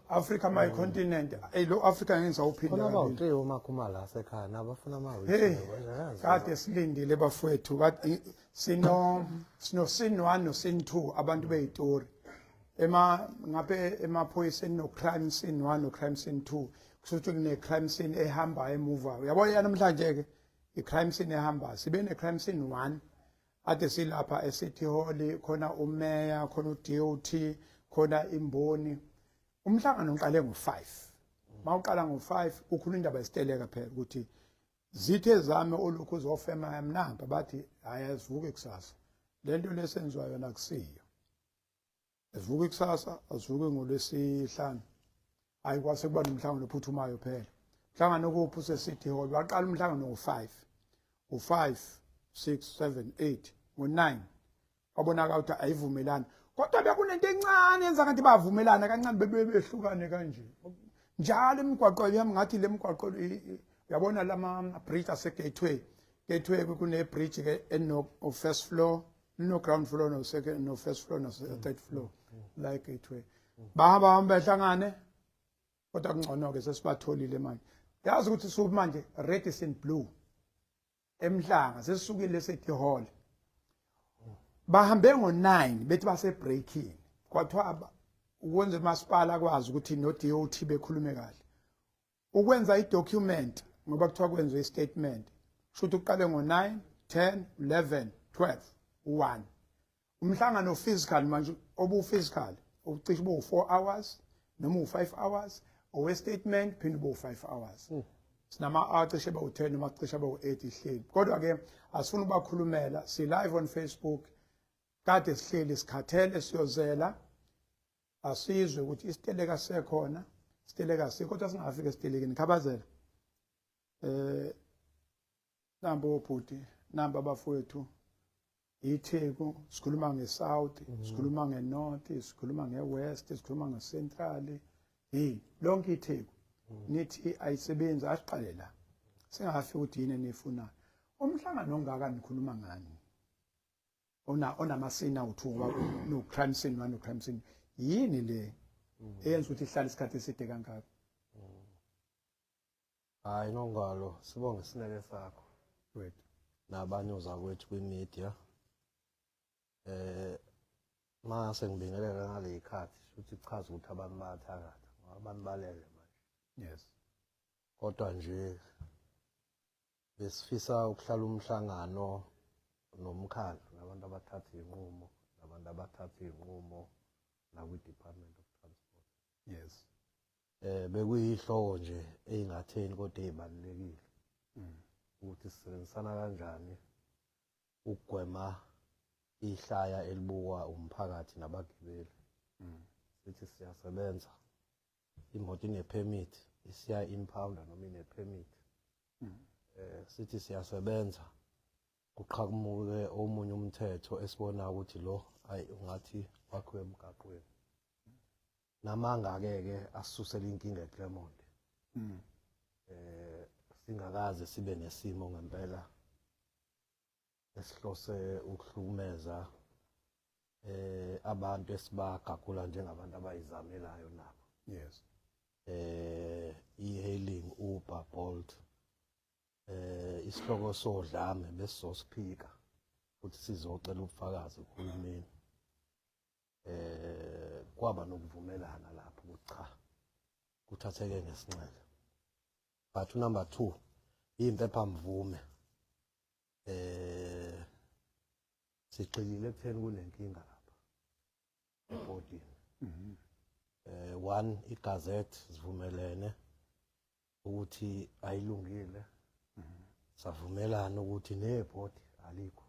Africa my continent lo Africa ngenza uphinda khona bawuhle umakhuma la sekhaya nabafuna hey amawethu kade silindile bafowethu kade sino sin 1 no sin 2 abantu beyitori ngabe emaphoyiseni no crime scene 1 no crime scene 2 kusho kune crime scene ehamba emuva uyabona namhlanje ke I crime scene ehamba sibe ne crime scene 1 ade silapha eCity Hall khona umeya khona uDOT khona imboni umhlangano uqale ngo5 mawuqala ngo5 ukhuluma indaba yesiteleka phela ukuthi zithe zame olukhu uzofema yamnamba bathi ayazivuke kusasa lento lesenziwa yona kusiyo evuke kusasa azivuke ngolwesihlanu ayikwase kuba nomhlangano ophuthumayo phela umhlangano kuphi useCity Hall waqala umhlangano ngo5 u5 6 7 8 ngo9 wabonaka ukuthi ayivumelani kodwa bekunento encane yenza kanti bavumelana kancane bebehlukane kanje njalo imigwaqo yami ngathi lemigwaqo uyabona lama bridge ase gateway kune bridge ke eno first floor no ground floor no second no first floor no third floor like gateway bahamba behlangane kodwa kungcono ke sesibatholile manje yazi ukuthi suku manje red is in blue emhlanga sesisukile eCity Hall bahambe ngo9 bethi base breaking kwathiwa ukwenza umasipala kwazi ukuthi no DOT bekhulume kahle ukwenza idocument ngoba kuthiwa kwenziwe istatement shothi uqale ngo9 10 11 12 1 umhlangano physical manje obu physical ucishe bo 4 hours noma u5 hours owe statement phinde bo 5 hours sinama acishe ba u10 noma acishe ba u8 ihleli kodwa ke asifuna ukubakhulumela si live on Facebook kade sihleli sikhathele siyozela asizwe ukuthi isiteleka sekhona isiteleka sikho kodwa singafika esitelekeni khabazela nambo bhuti namba abafowethu iTheku sikhuluma ngeSouth sikhuluma ngeNorth sikhuluma ngeWest sikhuluma ngeCentral lonke iTheku nithi ayisebenzi asiqale la singafika ukuthi yini enifuna umhlangano ongaka nikhuluma ngani onamasina uthuba no crime scene no crime scene yini le eyenza ukuthi ihlale isikhathi eside kangaka hayi nongalo sibonge isineke sakho wethu nabanye ozakwethu kwimedia mase ngibingelela ngale ikhathi futhi ichaza ukuthi abantu bayathakatha abantu balele manje yes kodwa nje besifisa ukuhlala umhlangano nomkhandlu nabantu abathatha inqumo nabantu abathatha inqumo na kwi Department of Transport yes bekuyihloko nje eingatheni kodwa ezibalekile ukuthi sisebenzisana kanjani ukugwema ihlaya elibukwa umphakathi nabagibeli sithi siyasebenza imoto ine permit isiya impound noma ine permit sithi siyasebenza kuqhamuke omunye umthetho esibona ukuthi lo ayi ungathi wakho emgaqweni namanga ke asusela inkinga eClermont singakaze sibe nesimo ngempela esihlose ukuhlukumeza abantu esibagagula njengabantu abayizamelayo nabo yes e-hailing Uber Bolt isihloko sodlame besizosiphika futhi sizocela ubufakazi kuhulumeni kwaba nokuvumelana lapho ukuthi cha kuthatheke ngesinxele but number 2 impepha mvume siqilile ekutheni kunenkinga lapha ebhodini one igazette sivumelene ukuthi ayilungile savumelana ukuthi nebhodi alikho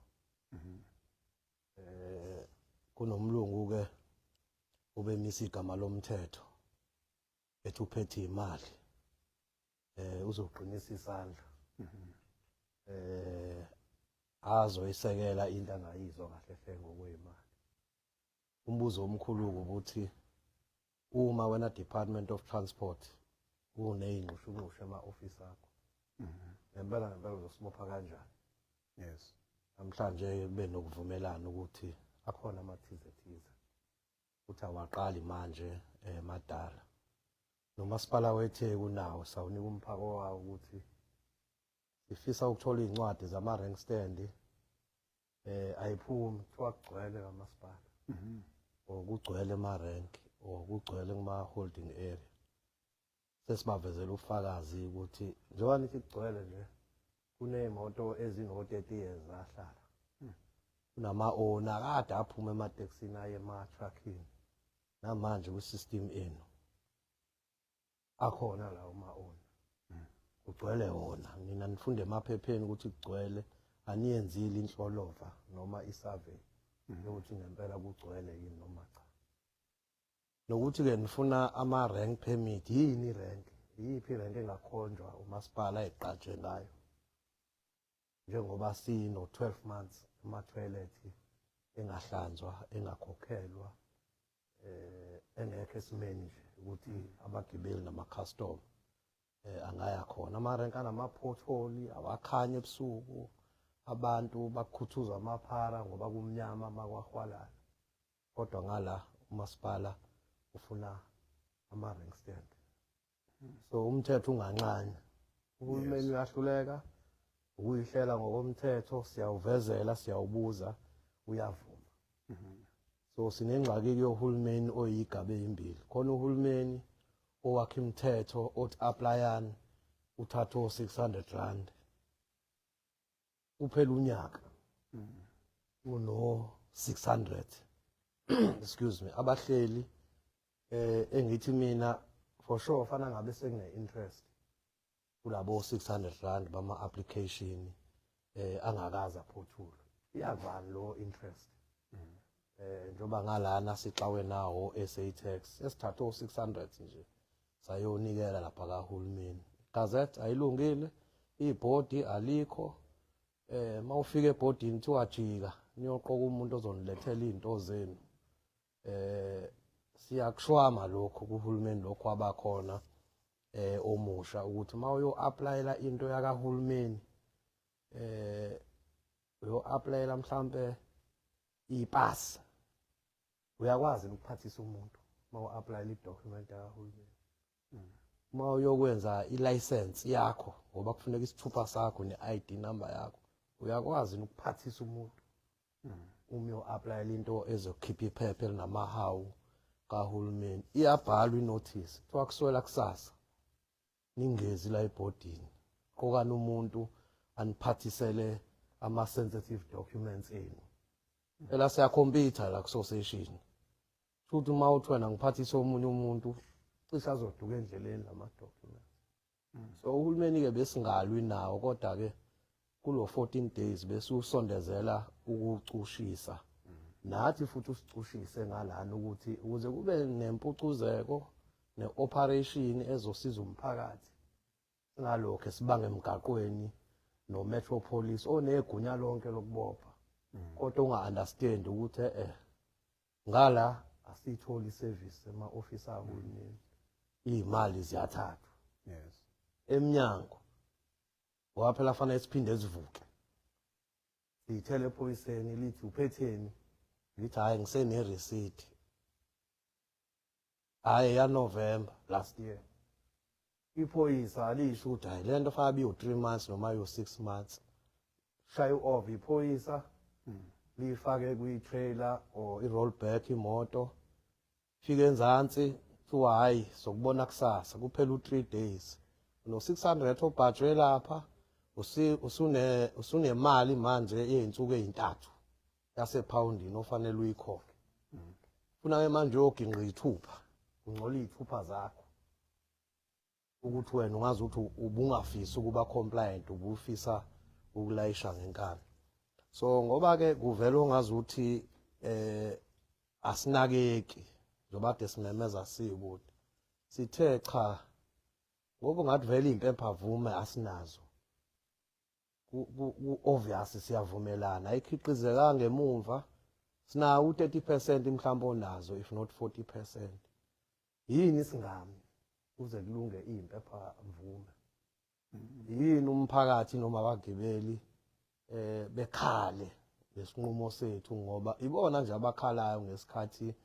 kunomlungu ke ubemisa igama lomthetho ethi uphethe imali uzoqinisa isandla azoyisekela into angayizwa kahle hle ngokwemali umbuzo omkhulu ukuthi uma wena Department of Transport uneyinqushunqushu ema-office akho ngempela uzosibopha kanjani yes namhlanje kube nokuvumelana ukuthi akhona amathize thize uthi awaqali manje madala. Nomasipala weTheku unawo sawunika umphako wawo ukuthi sifisa ukuthola iy'ncwadi zama-rank stand ayiphumi kuthiwa kugcwele kamasipala or kugcwele ema-rank or kugcwele kuma-holding area. Sesibavezela ubufakazi ukuthi njengoba nithi kugcwele nje kuney'moto ezingo-30 years zahlala. Kunama-owner kade aphume ematekisini aye ema-truckini namanje kwi-system enu akhona lawo ma-owner kugcwele wona. Nina nifunde emaphepheni ukuthi kugcwele aniyenzile inhlolova noma isurvey yokuthi ngempela kugcwele yini noma cha. Nokuthi-ke nifuna ama-rank permit. Yini i-rank? Iyiphi i-rank engakhonjwa umasipala eqatshe ngayo njengoba sino-12 months ama-toilet engahlanzwa engakhokhelwa engekho esimeni nje ukuthi abagibeli nama-custom angaya khona. Ama-rank anama-pothole awakhanyi ebusuku, abantu bakhuthuza amaphara ngoba kumnyama makwahwalala. Kodwa ngala umasipala ufuna ama-rank stand. So umthetho unganqanya. Uhulumeni uyahluleka ukuyihlela ngokomthetho, siyawuvezela, siyawubuza, uyavuma. So sinengxaki yohulumeni oyigaba ezimbili. Khona uhulumeni owakha imithetho othi applyani uthatha o-R600 uphela unyaka uno-600 excuse me. Abahleli engithi mina for sure fana ngabe sekune-interest kulabo R600 bama-application angakaza aphothulwe. Iyavana lo interest. Njoba ngalana sixawe nawo SA-tax esithatha o-600 nje sayonikela lapha kahulumeni. Gazette ayilungile, ibhodi alikho. Mawufika ebhodini thiwajika niyoqoka umuntu ozonilethela izinto zenu. Siyakushwama lokho kuhulumeni lokho abakhona omusha ukuthi mawuyo-applyela into yakahulumeni uyo-applyela mhlambe ipasi uyakwazi ukuphathisa umuntu mawu-applyela i-document yakahulumeni. Uma uyokwenza i-license yakho ngoba kufuneka isithupha sakho ne-ID number yakho uyakwazi ukuphathisa umuntu uma uyo-applyela into ezokhipha iphepha elinamahawu kahulumeni. Iyabhalwa inotice kuthiwa kuswela kusasa ningezi la ebhodini qokani umuntu aniphathisele ama-sensitive documents enu. Phela siyakhompyutha la ku-association futhi uma uthi wena ngiphathise omunye umuntu cishe azoduka endleleni lama-documents. So uhulumeni-ke besingalwi nawo kodwa-ke kulo 14 days bese usondezela ukucushisa nathi futhi usicushise ngalana ukuthi ukuze kube nempucuzeko ne-operation ezosiza umphakathi singalokho sibanga emgaqweni no-metropolis onegunya lonke lokubopha kodwa unga-understand ukuthi ngala asiyitholi iservice ema-ofisi ahulumeni, iy'mali ziyathathwa emnyango ngoba phela fanele siphinde sivuke siyithele ephoyiseni lithi uphetheni, ngithi hhayi ngisene-receipt hhayi yaNovember last year. Iphoyisa alisho ukuthi hhayi le nto fanele biyo-3 months noma yo-6 months. Shaye u-ova iphoyisa liyifake kwi-trailer or i-rollback imoto fike enzansi kuthiwa hhayi sokubona kusasa kuphela u-3 days no-600 obhajwe lapha usunemali manje yey'nsuku ey'ntathu yasephawundini ofanele uyikhokhe. Funa-ke manje uyoginqa iy'thupha ungcola iy'thupha zakho ukuthi wena ungazi ukuthi ubungafisi ukuba compliant ubufisa ukulayisha ngenkani. So ngoba-ke kuvele ongazi ukuthi asinakeki njengoba kade simemeza sikude sithe cha ngoba ngathi vele iy'mpepha vume asinazo obvious siyavumelana ayikhiqizeka ngemuva sinawo u-30% mhlawumbe onazo if not 40%. Yini singami kuze kulunge iy'mpepha mvume? Yini umphakathi noma abagibeli bekhale lesinqumo sethu ngoba ibona nje abakhalayo ngesikhathi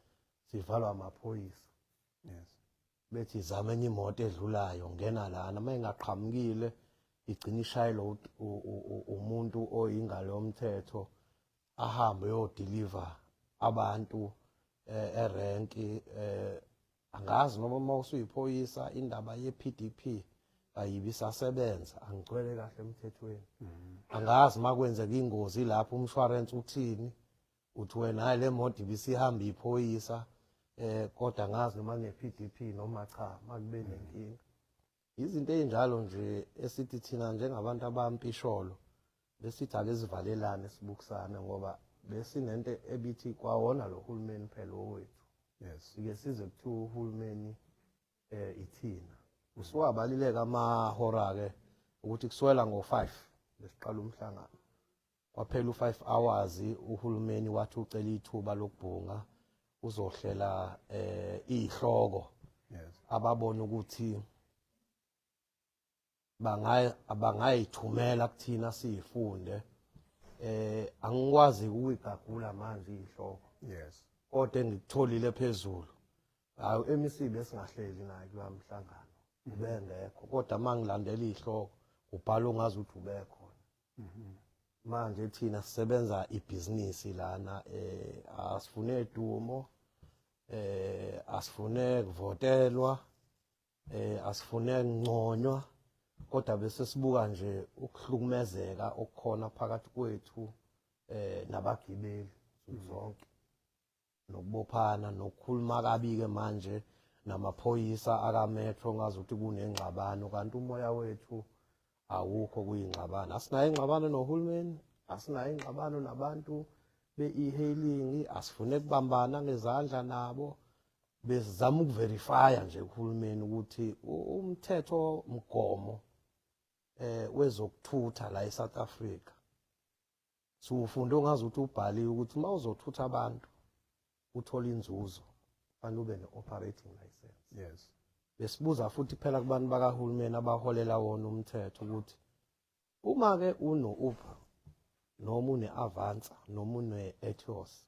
sivalwa amaphoyisa Yes. bethi zama enye imoto edlulayo ngena lana mayingaqhamukile igcina ishayelo umuntu oyingalo yomthetho ahambe yodeliver abantu erenki angazi noma mawusuyiphoyisa indaba yePDP ayibisasebenza angicwele kahle emthethweni angazi makwenzeka ingozi lapho umshwarensi uthini uthi wena hayi le moto ibisihamba iphoyisa kodwa ngazi noma nePDP noma cha makube nenkinga izinto ezinjalo nje esithi thina njengabantu abampisholo besithi ake sivalelane sibukisana ngoba besinento ebithi kwawona lo hulumeni phela owethu Yes. sike size kuthiwa uhulumeni ithina usuwabalileka amahora ke ukuthi kuswela ngo5 lesiqala umhlangano kwaphela u5 hours uhulumeni wathi ucela ithuba lokubhunga uzohlela izihloko Yes. ababona ukuthi bangayithumela kuthina siyifunde angikwazi ukuyigagula manje izihloko Yes. kodwa engikutholile phezulu hayi MEC besingahleli naye kulo mhlangano ubengekho kodwa mangilandela izihloko ubhala ongazi ukuthi ubekhona manje thina sisebenza ibhizinisi lana asifune dumo asifune kuvotelwa asifune ngconywa kodwa bese sibuka nje ukuhlukumezeka okukhona phakathi kwethu nabagibeli zonke nokubophana nokukhuluma kabi ke manje namaphoyisa akametro ngazi ukuthi kunengxabano kanti umoya wethu awukho kuyingxabano asinayo ingxabano nohulumeni asinayo ingxabano nabantu be-e-hailing asifune kubambana ngezandla nabo bezizama ukuverifya nje uhulumeni ukuthi umthetho mgomo wezokuthutha la eSouth Africa siwufunde ongazi ukuthi ubhaliwe ukuthi mawuzothutha abantu uthola inzuzo fanele ube ne-operating license. Yes. Besibuza futhi phela kubantu bakahulumeni abaholela wona umthetho ukuthi uma ke uno-Uber noma une-Avanza noma une-Etios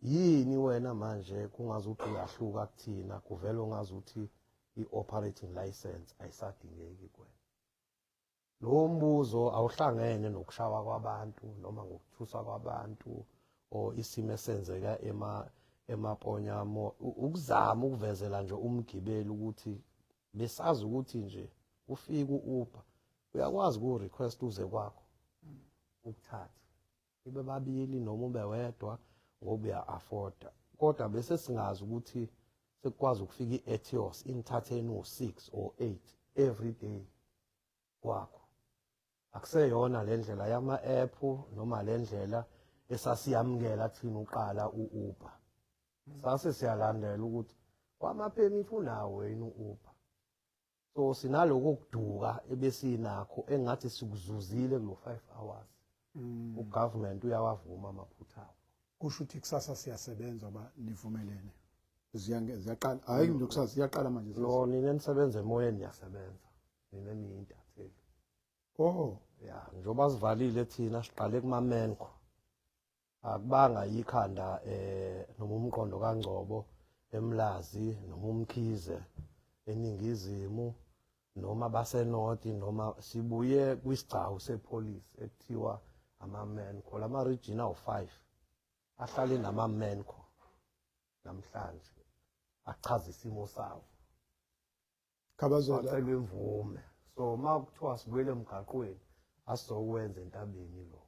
yini wena manje kungazi ukuthi uyahluka kuthina kuvela ongazi ukuthi i-operating license ayisadingeki kuwena. Lo mbuzo awuhlangene nokushawa kwabantu noma ngokuthusa kwabantu o isimo esenzeka emaponyamo ukuzama ukuvezela nje umgibeli ukuthi besazi ukuthi nje ufika uUber uyakwazi ku request uze kwakho ukuthatha ibe babili noma ube wedwa ngoba uya afforda kodwa bese singazi ukuthi sekwazi ukufika iEtios inithathe no6 or 8 every day kwakho akuseyona le ndlela yama app noma le ndlela esasiyamukela thina uqala uUber sase siyalandela ukuthi kwama-permit unawo yini uUber so sinaloko okuduka ebesinakho engathi sikuzuzile kulo 5 hours ugovernment uyawavuma amaphutha awo kusho ukuthi kusasa siyasebenza ba nivumelene ziyaqala hayi nje kusasa ziyaqala manje no nina nisebenza emoyeni niyasebenza nina niyintatheli oh ya njoba sivalile thina siqale kumamenko akubanga yikhanda noma umqondo kaNgcobo eMlazi noma uMkhize eningizimu noma baseNorth noma sibuye kwisigcawu sepolice ekuthiwa amamenko lama region awu5 ahlale namamenko namhlanje achaza isimo sawo khabazola imvume so makuthiwa sibuyele emgaqweni asizokwenza entabeni lo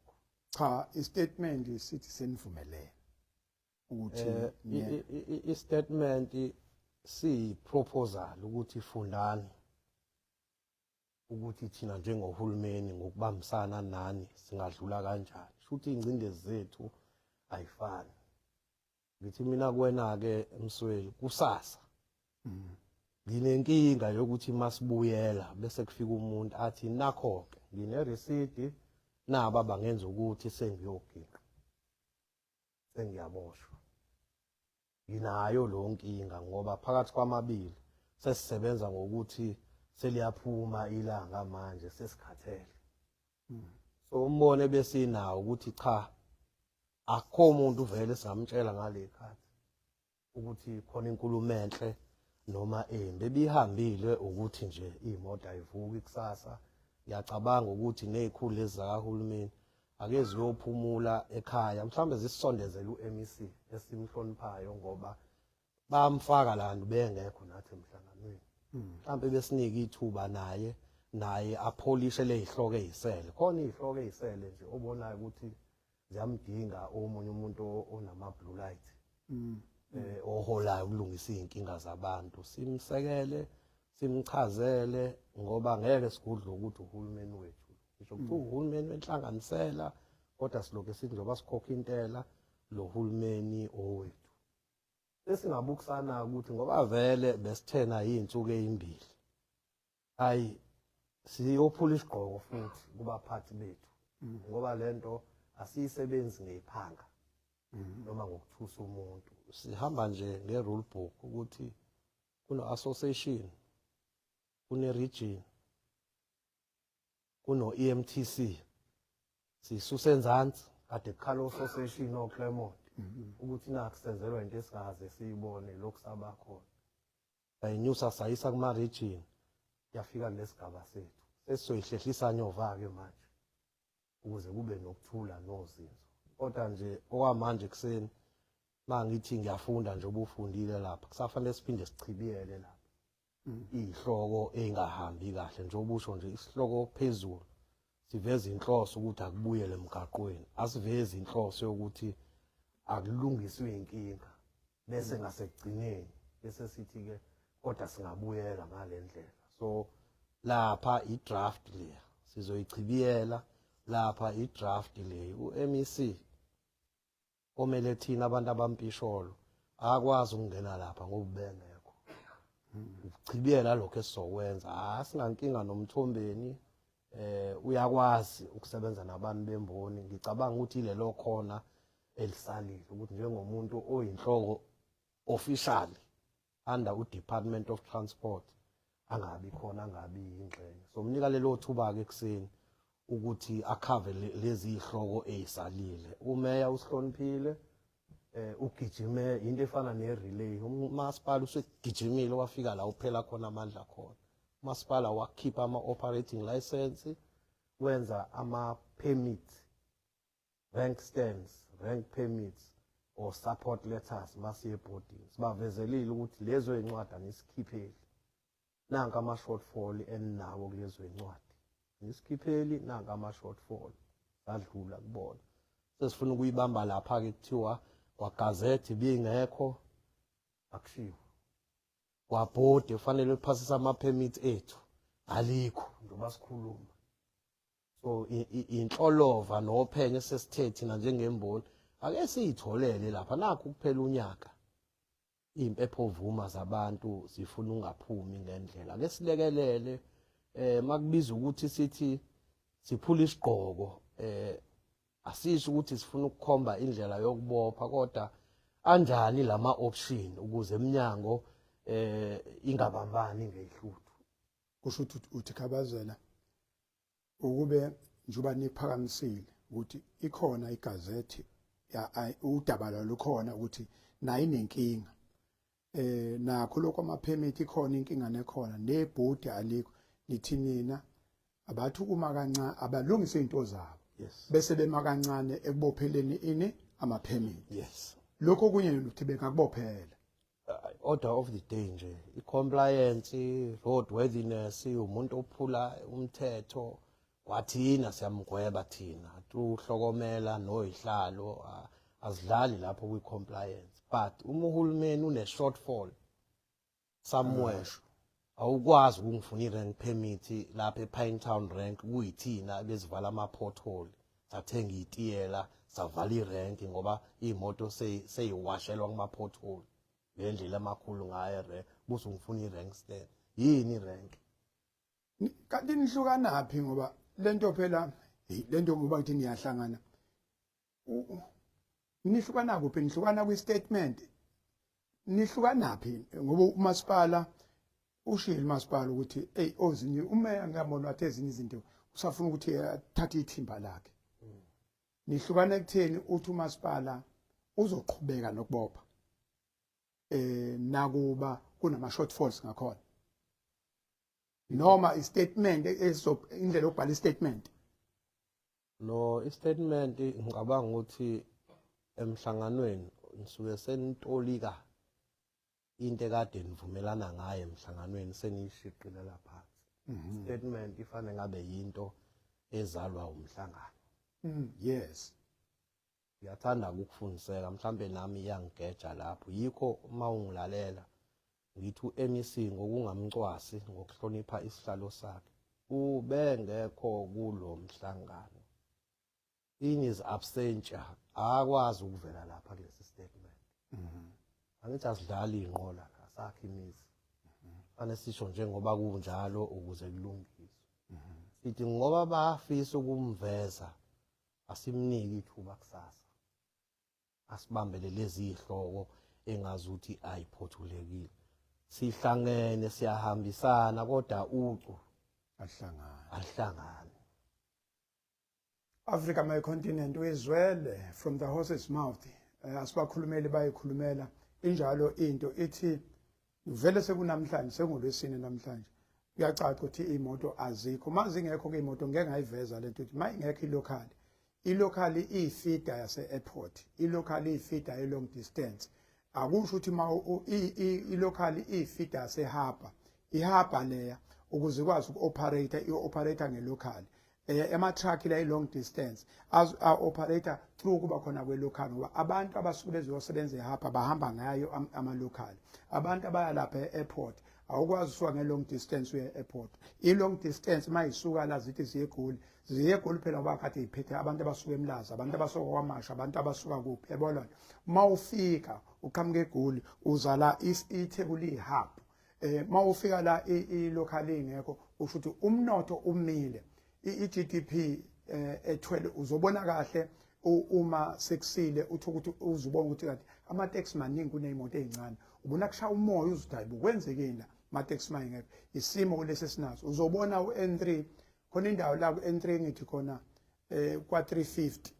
cha istatement sithi senivumelene ukuthi istatement si proposal ukuthi fundani ukuthi thina njengohulumeni ngokubambisana nani singadlula kanjani futhi ingcindezi zethu ayifani ngithi mina kuwena ke Msweli kusasa nginenkinga yokuthi masibuyela bese kufika umuntu athi nakho ke ngine receipt naba bangenza ukuthi sengiyogiqa sengiyaboshwa nginayo lo nkinga ngoba phakathi kwamabili sesisebenza ngokuthi seliyaphuma ilanga manje sesikhathele so umbone besinawo ukuthi cha akho umuntu vele samtshela ngale khathi ukuthi khona inkulumo enhle noma embi ebihambile ukuthi nje imoto ayivuki kusasa. Ngiyacabanga ukuthi nezikhulu lezi zakahulumeni ake ziyophumula ekhaya mhlawumbe zisondezele uMEC esimhloniphayo ngoba bamfaka la nto bengekho nathi emhlanganweni. Mhlawumbe besinika ithuba naye apholishe lezihloko ezisele. Khona izihloko ezisele nje obonayo ukuthi ziyamdinga omunye umuntu onama blue light. Oholayo ukulungisa izinkinga zabantu. Simsekele, simchazele ngoba ngeke sigudle ukuthi uhulumeni wethu. Ngisho ukuthi uhulumeni wenhlanganisela kodwa siloke sithi njengoba sikhokha intela lo hulumeni owethu. Sesingabukisana ukuthi ngoba vele besithena izinsuku ezimbili. Hayi siyophula isigqoko futhi kubaphathi bethu. Ngoba lento asiyisebenzi ngephanga. Noma ngokuthusa umuntu. Sihamba nje ngerule book ukuthi kuno association, kune region, kuno EMTC. Sisuse enzansi kade kukhala association no Claremont ukuthi nakusenzelwa into esingaze siyibone lokhu sabakhona. Bayinyusa sayisa kuma region yafika lesigaba sethu. Sesizoyihlehlisa nyova ke manje ukuze kube nokuthula nozinzo. Kodwa nje okwamanje kuseni mangithi ngiyafunda nje obufundile lapha kusafanele siphinde sichibiyele lapha. Izihloko engahambi kahle nje obusho nje isihloko phezulu siveza inhloso ukuthi akubuyele emgaqweni. Asivezi inhloso yokuthi akulungiswe inkinga bese ngasekugcineni bese sithi ke kodwa singabuyela ngalendlela. So lapha idraft le sizoyichibiyela lapha idraft le uMEC omele thina abantu abampisholo akwazi ukungena lapha ngoba bengekho. Uchibiyela lokho esizokwenza singankinga noMthombeni uyakwazi ukusebenza nabantu bemboni. Ngicabanga ukuthi ilelo khona elisalile ukuthi njengomuntu oyinhloko officially under uDepartment of Transport angabi khona angabi ingxenye. So umnika lelo thuba ke kuseni ukuthi akhave lezi zihloko ezisalile. Umeya usihloniphile ugijime into efana nerelay. Umasipala usegijimile wafika la uphela khona amandla khona. Umasipala wakhipha ama operating license wenza ama permits, rank stands, rank permits or support letters masiye boarding. Sibavezelile ukuthi lezo incwadi anikhipheli. Nanka ama shortfall eninawo kulezo incwadi. Nisikhipheli nanka ama shortfall sadlula kubona. Sesifuna ukuyibamba lapha ke kuthiwa kwagazethi bingekho akushiwo. Kwabhodi kufanele uphasisa ama permit ethu alikho njengoba sikhuluma. So inhlolova nophenye sesithe thina njengemboni ake siyitholele lapha nakho kuphela unyaka. Impepho vuma zabantu zifuna ungaphumi ngendlela. Ake silekelele makubiza ukuthi sithi siphula isigqoko asisho ukuthi sifuna ukukhomba indlela yokubopha kodwa anjani lama option ukuze eminyango ingabambani ngehluthu. Kusho ukuthi uthi Khabazela ukube njoba niphakamisile ukuthi ikhona igazethi udaba lukhona ukuthi nayo inenkinga. Nakho lokho ama permit ikhona inkinga nekhona nebhodi alikho nithi nina abathi uma kancane abalungise izinto zabo. Yes. Bese bema kancane ekubopheleni ini ama permit. Yes. Lokho kunye ukuthi bekakubophela. Order of the day nje i-compliance, roadworthiness, umuntu ophula umthetho kwathina siyamgweba thina tuhlokomela noyihlalo azidlali lapho kwi-compliance. But uma uhulumeni une shortfall somewhere awukwazi ukungifuna i-rank permit lapha ePinetown rank kuyithina bezivala ama pothole sathenga itiyela savala irank ngoba imoto seyiwashelwa kuma pothole ngendlela amakhulu ngayo rank buso ngifuna irank stand yini irank. Kanti nihlukanaphi ngoba lento phela lento ngoba kuthi niyahlangana nihlukana kuphi nihlukana kwi-statement nihlukanaphi ngoba umasipala ushilo umasipala ukuthi hey ozinye umeya ngiyabona wathi ezinye izinto usafuna ukuthi athathe ithimba lakhe. Nihlukana ekutheni uthi umasipala uzoqhubeka nokubopha nakuba kunama shortfalls ngakhona noma istatement indlela yokubhala istatement. No, istatement ngicabanga ukuthi emhlanganweni nisuke senitolika into ekade nivumelana ngayo emhlanganweni seniyishiqile lapha. Statement ifanele ngabe yinto ezalwa umhlangano. Yes. Ngiyathanda ukufundiseka mhlambe nami iyangigeja lapho yikho uma ungilalela ngithi uMEC ngokungamcwasi ngokuhlonipha isihlalo sakhe ubengekho kulo mhlangano. In his absentia akwazi ukuvela lapha kulesi statement. Angithi asidlali inqola asakhe imizi. Fanele sisho njengoba kunjalo ukuze kulungiswe. Sithi ngoba bafisa ukumveza asimniki ithuba kusasa. Asibambele lezi ihloko engazuthi ayiphothulekile. Sihlangene siyahambisana kodwa ucu ahlangane. Africa my continent wezwele from the horse's mouth. Asibakhulumeli bayikhulumela injalo into ithi vele sekunamhlanje sengolwesine namhlanje. Kuyacaca ukuthi imoto azikho. Mazi ngekho ke imoto ngeke ngayiveza lento ukuthi mayingekho ilocal. Ilocal ifida yase airport. Ilocal ifida e long distance. Akusho ukuthi ma ilocal ifida yase harbor. Iharbor leya ukuze ikwazi ukuoperate ioperator ngelocal. Ema truck la long distance as operator through kuba khona kwelocal ngoba abantu abasuke bezosebenza ehapha bahamba ngayo ama local. Abantu abaya lapha e-airport awukwazi usuka nge-long distance uye e-airport. I-long distance mayisuka la zithi ziyegoli phela ngoba kade iphethe abantu abasuka eMlazi, abantu abasuka kwaMasha, abantu abasuka kuphi yabona. Mawufika uqhamuke eGoli uza la iThekwini ihub. Mawufika la i-local ingekho usho ukuthi umnotho umile. I-GDP ethwele uzobona kahle uma sekusile uthi ukuthi uzubona ukuthi kanti ama-tax maningi kuney'moto ey'ncane. Ubona kushaya umoya uzuthi hayi bukwenzekeni la ama-tax mayengekho. Isimo kulesi sinaso. Uzobona u-N3 khona indawo la ku-N3 ngithi khona kwa-350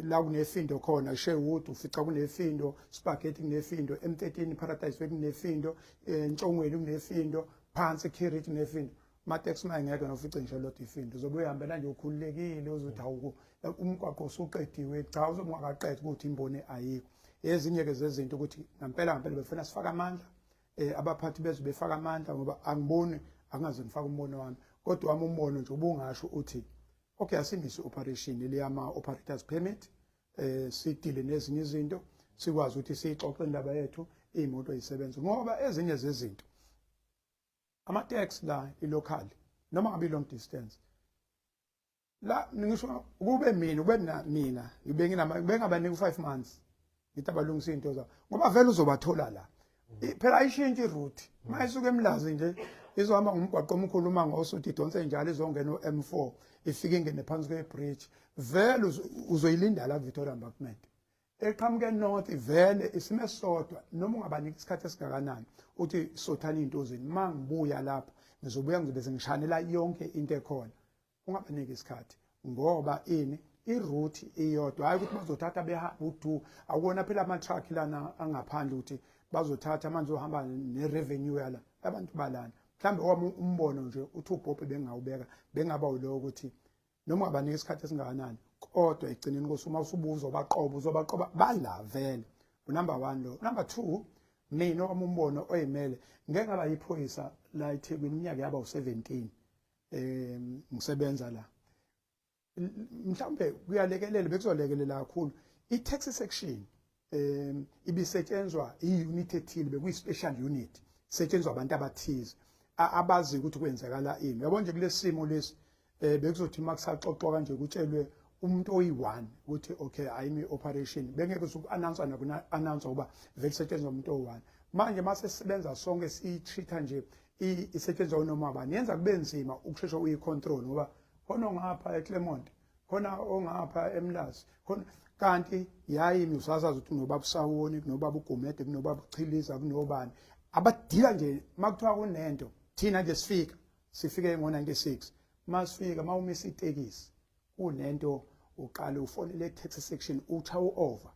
la kunefindo khona Sherwood ufica kunefindo, Spaghetti kunefindo, M13 Paradise kunefindo, Ntshongweni kunefindo, phansi Kirit kunefindo. Ma-tax mayengekho nofice ngisho lot ifindo uzobe uhambela nje ukhululekile uzothi awuku umgwaqo usuqediwe cha uzobungakaqedi ukuthi imbone ayikho. Ezinye ke zezinto ukuthi ngempela befuna sifaka amandla abaphathi bezwe befaka amandla ngoba angiboni angaze ngifaka umbono wami kodwa wami umbono nje ubungasho uthi okay asindise operation le ama operators permit sidile nezinye izinto sikwazi ukuthi sixoxe indaba yethu imoto isebenza ngoba ezinye zezinto ama-tax la i-local noma ngabe long distance la ningisho kube mina bengabanika 5 months ngithi abalungisa into zabo ngoba vele uzobathola la phela ayishintshe iroute mayisuka eMlazi nje izohamba ngomgwaqo omkhulu uma ngosuthi idonse njalo izongena uM4 ifike ingene phansi kwebridge vele uzoyilinda la Victoria Embankment eqhamuke north vele isime sodwa noma ungabanika isikhathi esingakanani uthi sothana into zini mangibuya lapha ngizobuya ngizobe sengishanela yonke into ekhona ungabanika isikhathi ngoba iroute iyodwa hayi ukuthi bazothatha behamba u2 akubona phela ama truck lana angaphandle ukuthi bazothatha manje uhamba nerevenue yala abantu balana mhlambe wami umbono nje uthi uBobbe bengawubeka bengaba ulo ukuthi noma ungabanika isikhathi esingakanani kodwa egcineni kosuma usubuza uzobaqoba bala vele number 1 lo number 2 mina umbono oyimele ngeke ngaba yiphoyisa la eThekwini iminyaka yaba u17 ngisebenza la mhlambe kuyalekelela bekuzolekelela kakhulu i-tax section ibisetshenzwa i-unit ethile bekuyi-special unit setshenzwa abantu abathize abazi ukuthi kwenzakala ini yabo nje kulesimo lesi bekuzothi makusaxoxwa kanje kutshelwe umuntu oyi1 ukuthi okay ayimi operation bengeke uku-announce announce uba vele setshenzwa umuntu oyi1 manje mase sisebenza sonke si-treata nje isetshenzwa unoma bani yenza kube nzima ukushesha uyi-control ngoba khona ongapha eClermont khona ongapha eMlazi khona kanti yayimi usasazi ukuthi nobaba Sawoni kunobaba uGumede kunobaba uChiliza kunobani abadila nje makuthiwa kunento thina nje sifike ngo96 masifika mawumisa itekisi kunento uqala ufonele tax section ucha over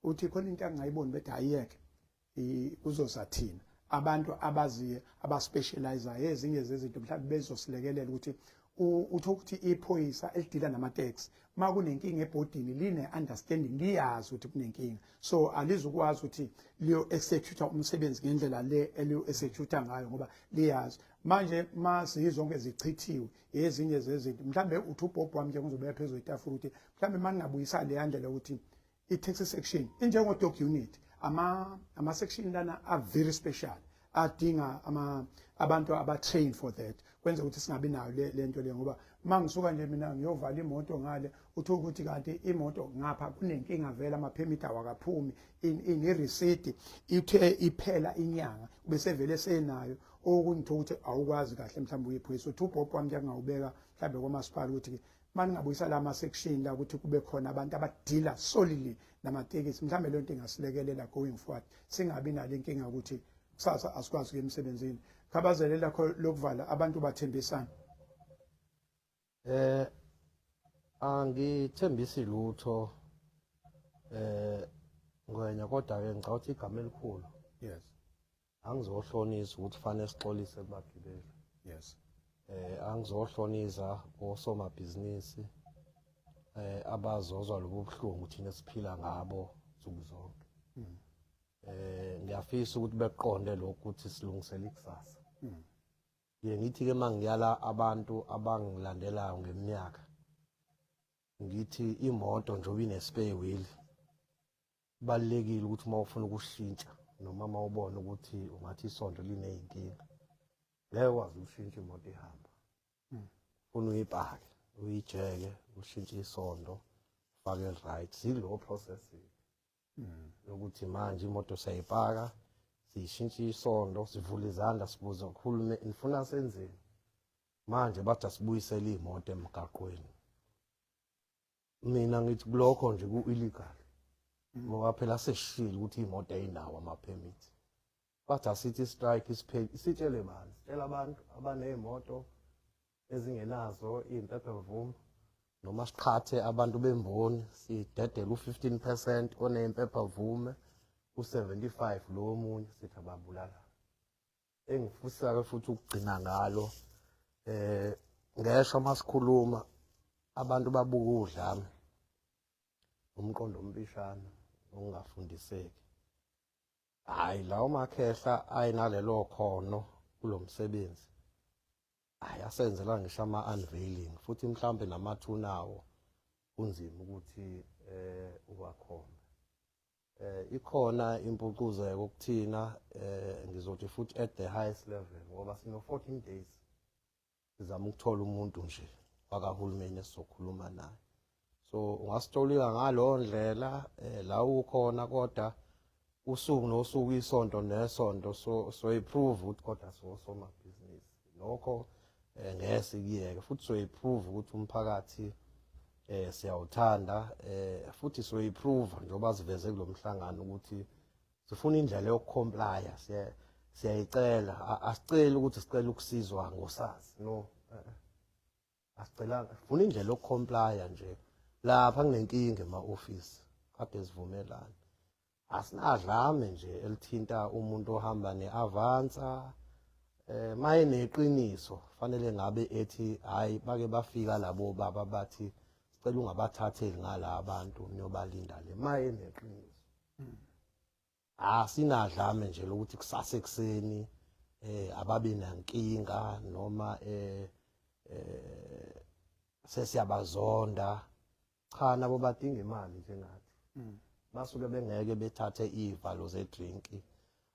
uthi khona into angayiboni bethi ayiyeke kuzosathina abantu abaziye abaspecializer ezinye zezinto mhlawumbe bezosilekelela ukuthi uthi ukuthi iphoyisa elidila nama-tax uma kunenkinga ebhodini line-understanding liyazi ukuthi kunenkinga so alizukwazi ukuthi liyo-executa umsebenzi ngendlela le eliyo-executa ngayo ngoba liyazi manje ma zizonke zichithiwe ezinye zezinto mhlawumbe uthi ubhobho wami nje ngizobeka phezulu kwetafula ukuthi mhlawumbe uma ngingabuyisa leya ndlela ukuthi i-tax section injengo-doc unit ama-section lana are very special adinga abantu aba-train for that kwenza ukuthi singabi nayo le nto le ngoba uma ngisuka nje mina ngiyovala imoto ngale uthi ukuthi kanti imoto ngapha kunenkinga vele amaphemithi awakaphumi ine-receipt ithe iphela inyanga bese vele senayo okungitho ukuthi awukwazi kahle mhlawumbe uyiphoyisa uthi ubhobho wami ngiyawubeka mhlawumbe kwamasipala ukuthi uma ningabuyisa la ma-section la ukuthi kube khona abantu abadila solely namatekisi mhlawumbe leyo nto ingasilekelela going forward singabi nale nkinga ukuthi kusasa asikwazi ukuya emsebenzini khabazele lakho lokuvala abantu bathembisana angithembisi lutho ngwenya kodwa ke ngicabanga ukuthi igama elikhulu yes angizohlonisa ukuthi fanele sixolise kubagibeli yes angizohlonisa osomabhizinisi abazozwa lobu buhlungu thina siphila ngabo nsuku zonke ngiyafisa ukuthi beqonde lokho ukuthi silungisele ikusasa ngithi ke mangiyala abantu abangilandelayo ngeminyaka ngithi imoto njengoba ine-spare wheel balekile ukuthi uma ufuna ukushintsha noma uma ubona ukuthi ungathi isondo lineyinkinga ngeke ukwazi ukushintsha imoto ihamba ufuna uyipake uyijeke ushintshe isondo ufake right silo process yokuthi manje imoto sayipaka siyishintshe isondo sivule izandla sibuza ukhulume nifuna senzeni manje bathi asibuyisele imoto emgaqweni mina ngithi kulokho nje ku-illegal ngoba phela sesishilo ukuthi imoto ayinawo ama-permit bathi asithi strike isipheli isitshele bani sitshela abantu abaney'moto ezingenazo iy'mpepha-mvume noma siqhathe abantu bemboni sidedele u-15% oney'mpepha-mvume u-75 lo omunye sithi ababulala engifisa-ke futhi ukugcina ngalo ngeshwa uma sikhuluma abantu babuka udlame umqondo ompishana ongafundiseki hhayi lawo makhehla ayinalelo khono kulo msebenzi asenzela ngisho ama-unveiling futhi mhlawumbe namathunawo kunzima ukuthi uwakhona ikhona impucuzeko kuthina ngizothi futhi at the highest level ngoba sino-14 days sizama ukuthola umuntu nje wakahulumeni esizokhuluma naye so ungasitolika ngalowo ndlela la ukhona kodwa usuku nosuku isonto nesonto so iprove ukuthi kodwa sosomabhizinisi lokho ngeke sikuyeke futhi so iprove ukuthi umphakathi siyawuthanda futhi so iprove njengoba siveze kulo mhlangano ukuthi sifuna indlela yokucomplya siyayicela asicela ukuthi sicela ukusizwa ngosasi no asicela sifuna indlela yokucomplya nje lapha kunenkinga ema-office kade sivumelana asinadlame nje elithinta umuntu ohamba ne-avansa maye neqiniso fanele ngabe ethi hayi bake bafika labo baba bathi sicela ungabathatheli ngala abantu niyobalinda le maye neqiniso asinadlame nje lokuthi kusasa ekuseni ababe nankinga noma sesiyabazonda cha nabo badinga imali njengathi basuke bengeke bethathe iy'valo zedrinki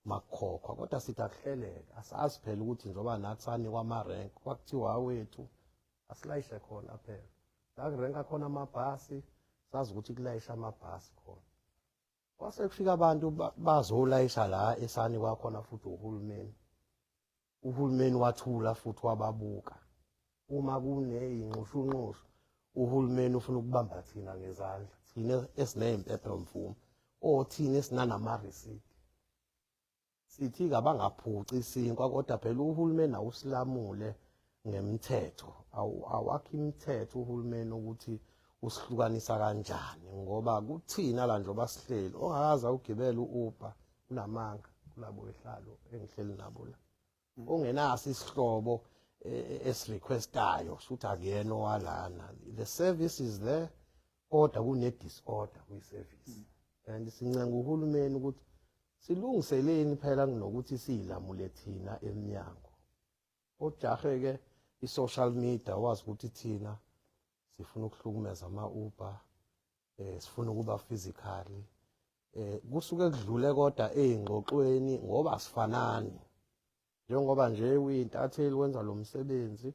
makukhokhwa kodwa sithi akuhleleke asazi phela ukuthi njengoba nathi sanikwa ama-rank kwakuthiwa wethu asilayishe khona phela la kurenka khona amabhasi sazi ukuthi kulayisha amabhasi khona kwase kufika abantu bazolayisha la esanikwa khona futhi uhulumeni wathula futhi wababuka uma kuney'nxushunxushu uhulumeni ufuna ukubamba thina ngezandla thina esiney'mpepha-mvume thina esinanama-receipt sithi kabangaphuci isinkwa kodwa phela uhulumeni awusilamule ngemithetho awakho imithetho uhulumeni ukuthi usihlukanisa kanjani ngoba kuthina la njengoba sihleli ongakaze ugibela u-Uber unamanga kulabo ehlalo engihleli nabo la ongenaso isihlobo esirequestayo futhi akuyena owalana. The service is there kodwa kune disorder kwi service and sincenga uhulumeni ukuthi silungiseleni phela kunokuthi siyilamule thina eminyango. Ojahe ke i-social media wazi ukuthi thina sifuna ukuhlukumeza ama-Uber sifuna ukuba physically kusuke kudlule kodwa ezingxoxweni ngoba asifanani njengoba nje uyintatheli wenza lo msebenzi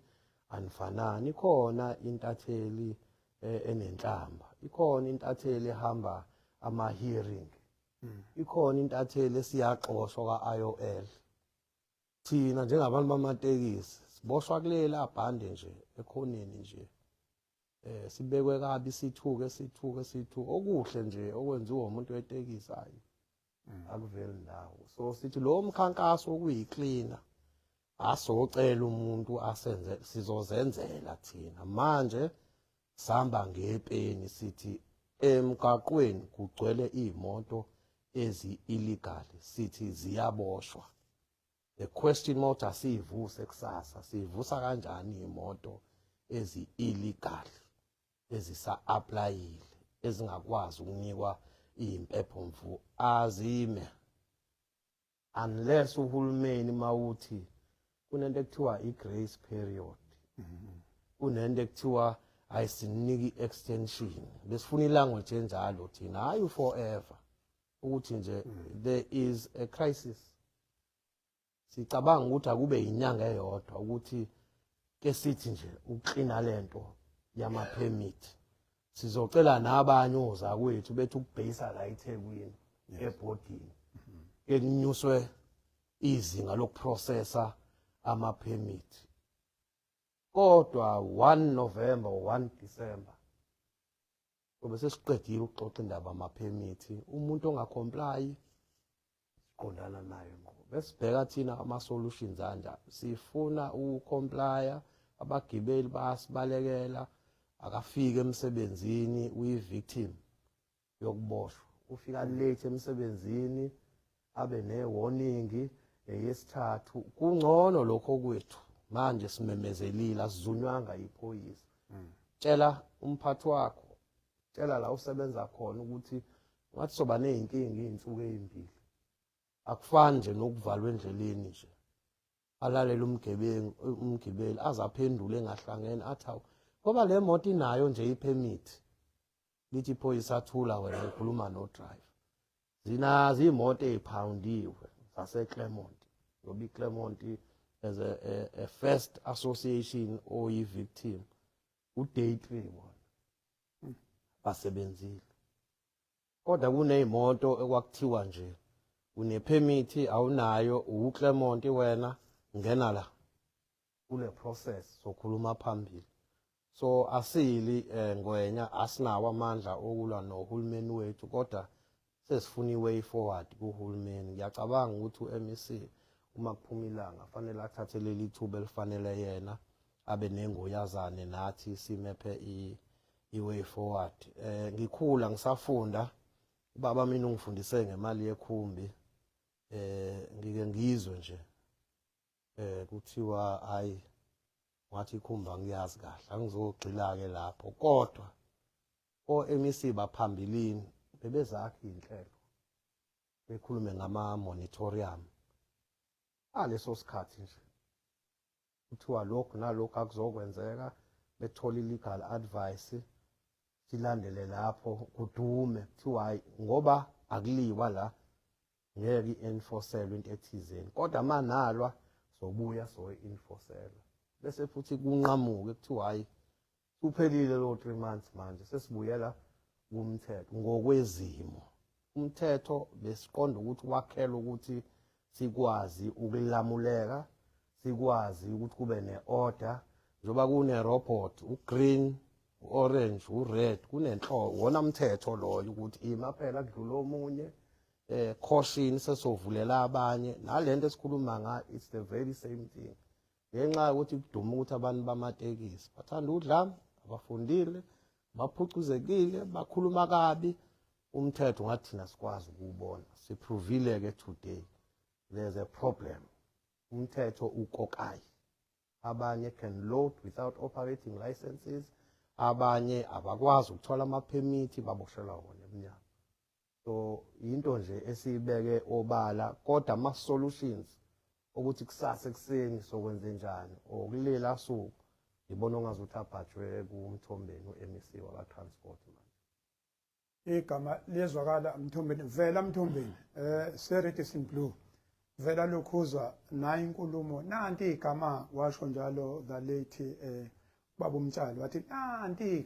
anifanani. Ikhona intatheli enenhlamba, ikhona intatheli ehamba ama-hearing, ikhona intatheli esiyaxoshwa ka-IOL. Thina njengabantu bamatekisi siboshwa kulela bhande nje ekhoneni nje sibekwe kabi sithuke okuhle nje okwenziwa umuntu wetekisi hayi akuveli ndawo. So sithi lo mkhankaso okuyi-cleaner asocela umuntu asenze sizozenzela thina manje sihamba ngepeni sithi emgaqweni kugcwele imoto ezi-illegal sithi ziyaboshwa. The question mode asivuse kusasa sivusa kanjani imoto ezi-illegal ezisa-applyile ezingakwazi ukunikwa impepho azime unless uhulumeni mawuthi kunento ekuthiwa i-grace period kunento ekuthiwa ayisiniki extension besifuna ilanguage enjalo thina hayi forever ukuthi nje there is a crisis. Sicabanga ukuthi akube inyanga eyodwa ukuthi ke sithi nje uklina lento yama permit sizocela nabanye ozakwethu bethu ukubhayisa la eThekwini ebhodini ekunyuswe izinga lokuprocessa ama permit kodwa 1 November 1 December kube sesiqedile ukuxoxa indaba ama permit umuntu ongacomply siqondana naye ngo besibheka thina ama solutions anja sifuna ukucomplya abagibeli basibalekela akafike emsebenzini uyi-victim yokuboshwa ufika late emsebenzini abe ne-warning eyesithathu kungcono lokho kwethu manje simemezelile asizunywanga iphoyisa. Tshela umphathi wakho tshela la usebenza khona ukuthi ngathi soba nezinkinga izinsuku ezimbili akufani nje nokuvalwa endleleni nje alalela umgibeli azaphendule engahlangene athi ngoba le moto inayo nje ipermit lithi iphoyisa athula wena ukhuluma no driver zinazi imoto eziphawundiwe zase Clermont ngoba iClermont as a first association or victim uday 3 wona basebenzile kodwa kunezimoto ekwakuthiwa nje une permit awunayo uClermont wena ngena la kule process sokhuluma phambili. So asili ngwenya asinawo amandla okulwa nohulumeni wethu kodwa sesifuna iway forward kuhulumeni. Ngiyacabanga ukuthi uMEC uma kuphuma ilanga fanele athathe leli thuba elifanele yena abe nengoyazane nathi simephe iway forward. Ngikhula ngisafunda ubaba mina ungifundise ngemali yekhumbi ngike ngizwe nje kuthiwa hayi ngathi ikhumba ngiyazi kahle angizogxila ke lapho kodwa oMEC baphambilini bebezakhe inhlelo bekhulume ngama monitorium aleso sikhathi nje kuthiwa lokho nalokho akuzokwenzeka bethola legal advice silandele lapho kudume kuthiwa hayi ngoba akuliwa la ngeke i-enforcelwe into ethizeni kodwa manalwa sobuya enforcelwa bese futhi kunqamuke kuthiwa hayi kuphelile lo 3 months manje sesibuyela kumthetho ngokwezimo. Umthetho besiqonda ukuthi wakhela ukuthi sikwazi ukulamuleka sikwazi ukuthi kube neorder njoba kune robot ugreen uorange ured kunenhlobo wona umthetho loyo ukuthi imaphela kudlula omunye caution sesovulela abanye nalento esikhuluma nga it's the very same thing ngenxa ukuthi kuduma ukuthi abantu bamatekisi bathanda udlame abafundile baphucuzekile bakhuluma kabi umthetho ngathi thina sikwazi ukubona siprovile ke today there's a problem umthetho ukokayi abanye can load without operating licenses abanye abakwazi ukuthola ama-permit baboshelwa wona emnyango so into nje esiyibeke obala kodwa ama-solutions ukuthi kusasa ekuseni sokwenze njani okulela suku ngibona ongazuthi abhajwe kumthombeni u-MEC waka-transport manje igama liyezwakala Mthombeni vela Mthombeni se-Radisson Blu vela lokhuzwa nayo inkulumo nanti igama washo njalo the late baba uMtshali wathi nanti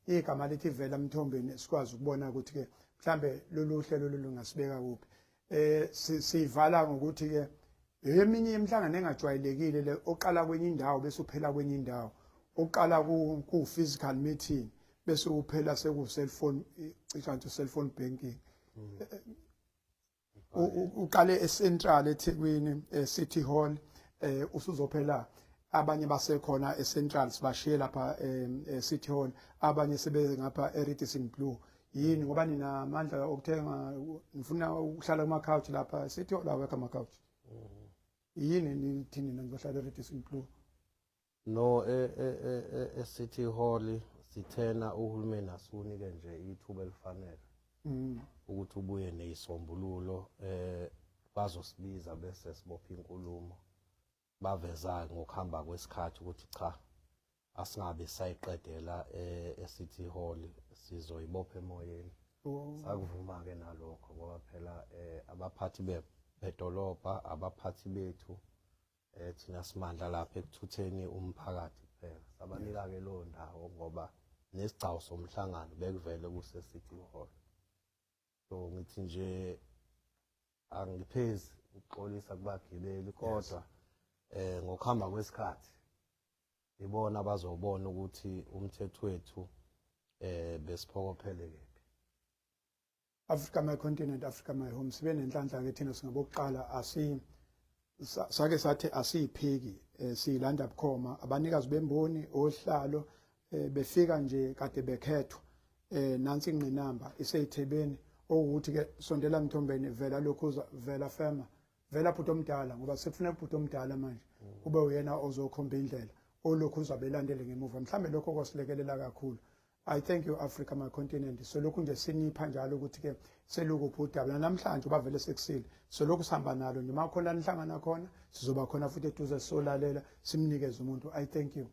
igama lithi vela Mthombeni sikwazi ukubona ukuthi ke mhlambe lolu hlelo lungasibeka kuphi sivala ngokuthi ke eminye imihlangano engajwayelekile le oqala kwenye indawo bese uphela kwenye indawo oqala ku physical meeting bese uphela seku cellphone cisha nje cellphone banking uqale eCentral eThekwini City Hall usuzophela abanye basekhona eCentral sibashiye lapha eCity Hall abanye sebeze ngapha eRadisson Blu yini ngoba ninamandla okuthenga ngifuna ukuhlala kuma couch lapha City Hall awekho ama couch yini nithini nizohlala eRadisson Blu no eCity Hall sithena uhulumeni asunike nje ithuba elifanele ukuthi ubuye neyisombululo bazosibiza bese sibopha inkulumo baveza ngokuhamba kwesikhathi ukuthi cha asingabe sayiqedela eCity Hall sizoyibopha emoyeni sakuvuma ke nalokho ngoba phela abaphathi bedolobha abaphathi bethu thina simandla lapha ekuthutheni umphakathi kuphela sabanika ke lo ndawo ngoba nesigcawu somhlangano bekuvele kuse City Hall so ngithi nje angiphezi ukuxolisa kubagibeli kodwa ngokuhamba kwesikhathi ibona bazobona ukuthi umthetho wethu besiphokophele kephi Africa my continent Africa my home sibe nenhlanhla ke thina singabokuqala sake sathi asiyiphiki siyilanda bukhoma abanikazi bemboni ohlalo befika nje kade bekhethwa nansi ingqinamba iseyithebeni ukuthi ke sondela Mthombeni vela lokhuza vela fema vela bhuti omdala ngoba sifuna bhuti omdala manje kube uyena ozokhomba indlela olokhuza belandele ngemuva mhlambe lokho kwasilekelela kakhulu I thank you Africa my continent so lokhu nje sinipha njalo ukuthi ke selukuphi udaba namhlanje bavele sekusile so lokhu sihamba nalo nje makhona nihlangana khona sizoba khona futhi eduze solalela simnikeze umuntu I thank you